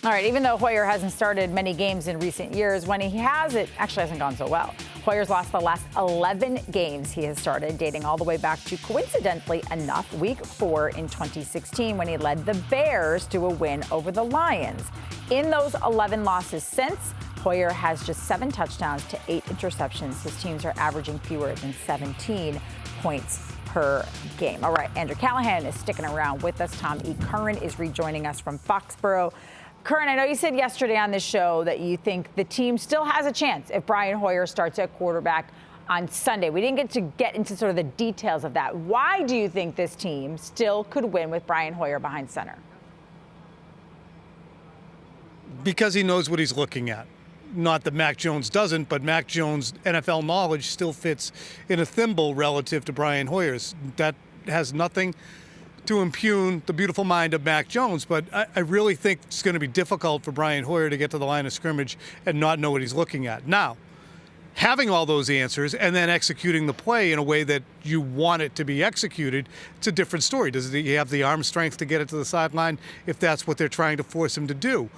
All right, even though Hoyer hasn't started many games in recent years, when he has, it actually hasn't gone so well. Hoyer's lost the last 11 games he has started, dating all the way back to, coincidentally enough, week 4 in 2016 when he led the Bears to a win over the Lions. In those 11 losses since, Hoyer has just 7 touchdowns to 8 interceptions. His teams are averaging fewer than 17 points per game. All right, Andrew Callahan is sticking around with us. Tom E. Curran is rejoining us from Foxborough. Curran, I know you said yesterday on this show that you think the team still has a chance if Brian Hoyer starts at quarterback on Sunday. We didn't get into sort of the details of that. Why do you think this team still could win with Brian Hoyer behind center? Because he knows what he's looking at. Not that Mac Jones doesn't, but Mac Jones' NFL knowledge still fits in a thimble relative to Brian Hoyer's. That has nothing to impugn the beautiful mind of Mac Jones, but I really think it's going to be difficult for Brian Hoyer to get to the line of scrimmage and not know what he's looking at. Now, having all those answers and then executing the play in a way that you want it to be executed, it's a different story. Does he have the arm strength to get it to the sideline if that's what they're trying to force him to do?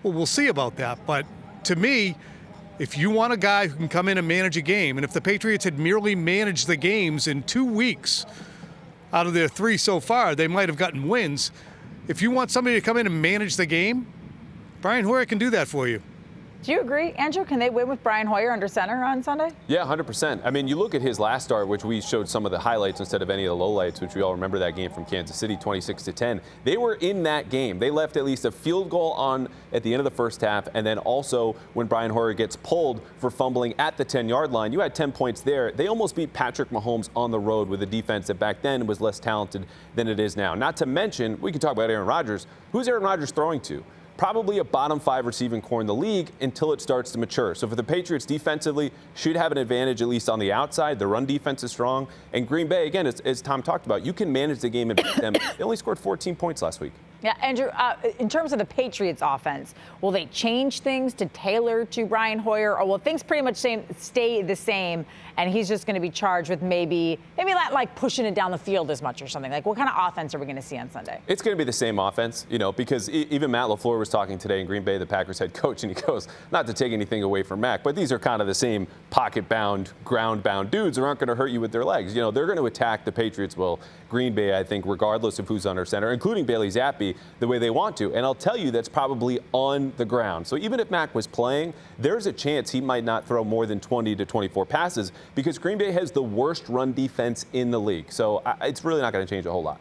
Well, we'll see about that, but to me, if you want a guy who can come in and manage a game, and if the Patriots had merely managed the games in 2 weeks out of their 3 so far, they might have gotten wins. If you want somebody to come in and manage the game, Brian Hoyer can do that for you. Do you agree, Andrew? Can they win with Brian Hoyer under center on Sunday? Yeah, 100%. I mean, you look at his last start, which we showed some of the highlights instead of any of the lowlights, which we all remember that game from Kansas City, 26-10. They were in that game. They left at least a field goal on at the end of the first half, and then also when Brian Hoyer gets pulled for fumbling at the 10-yard line, you had 10 points there. They almost beat Patrick Mahomes on the road with a defense that back then was less talented than it is now. Not to mention, we can talk about Aaron Rodgers. Who's Aaron Rodgers throwing to? Probably a bottom 5 receiving core in the league until it starts to mature. So for the Patriots defensively, should have an advantage at least on the outside. The run defense is strong. And Green Bay, again, as Tom talked about, you can manage the game and beat them. They only scored 14 points last week. Yeah, Andrew, in terms of the Patriots offense, will they change things to tailor to Brian Hoyer, or will things pretty much stay the same and he's just going to be charged with maybe not like pushing it down the field as much or something? Like, what kind of offense are we going to see on Sunday? It's going to be the same offense, because even Matt LaFleur was talking today in Green Bay, the Packers head coach, and he goes, not to take anything away from Mac, but these are kind of the same pocket-bound, ground-bound dudes who aren't going to hurt you with their legs. They're going to attack the Patriots. Well, Green Bay, I think, regardless of who's under center, including Bailey Zappe, the way they want to. And I'll tell you, that's probably on the ground. So even if Mac was playing, there's a chance he might not throw more than 20 to 24 passes because Green Bay has the worst run defense in the league. So it's really not going to change a whole lot.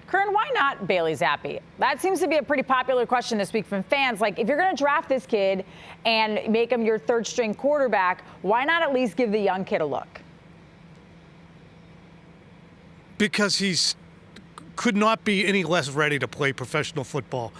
Curran, why not Bailey Zappe? That seems to be a pretty popular question this week from fans. Like, if you're going to draft this kid and make him your third-string quarterback, why not at least give the young kid a look? Because could not be any less ready to play professional football.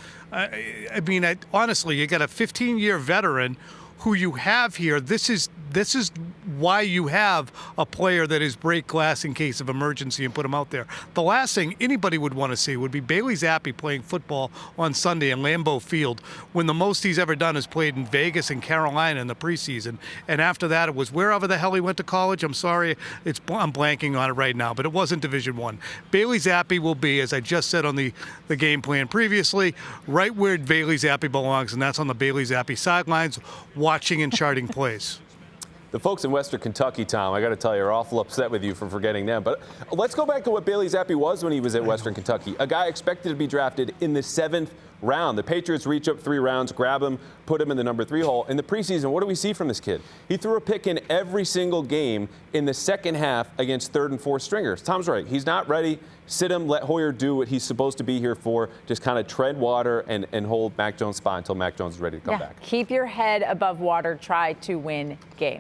Honestly, you got a 15-year veteran who you have here. This is why you have a player that is break glass in case of emergency and put him out there. The last thing anybody would want to see would be Bailey Zappe playing football on Sunday in Lambeau Field when the most he's ever done is played in Vegas and Carolina in the preseason. And after that, it was wherever the hell he went to college. I'm sorry, I'm blanking on it right now, but it wasn't Division I. Bailey Zappe will be, as I just said on the game plan previously, right where Bailey Zappe belongs, and that's on the Bailey Zappe sidelines, watching and charting plays. The folks in Western Kentucky, Tom, I got to tell you, are awful upset with you for forgetting them. But let's go back to what Bailey Zappe was when he was at Western Kentucky. A guy expected to be drafted in the 7th round. The Patriots reach up 3 rounds, grab him, put him in the number 3 hole. In the preseason, what do we see from this kid? He threw a pick in every single game in the second half against 3rd and 4th stringers. Tom's right. He's not ready. Sit him, let Hoyer do what he's supposed to be here for. Just kind of tread water and hold Mac Jones' spot until Mac Jones is ready to come back. Keep your head above water. Try to win games.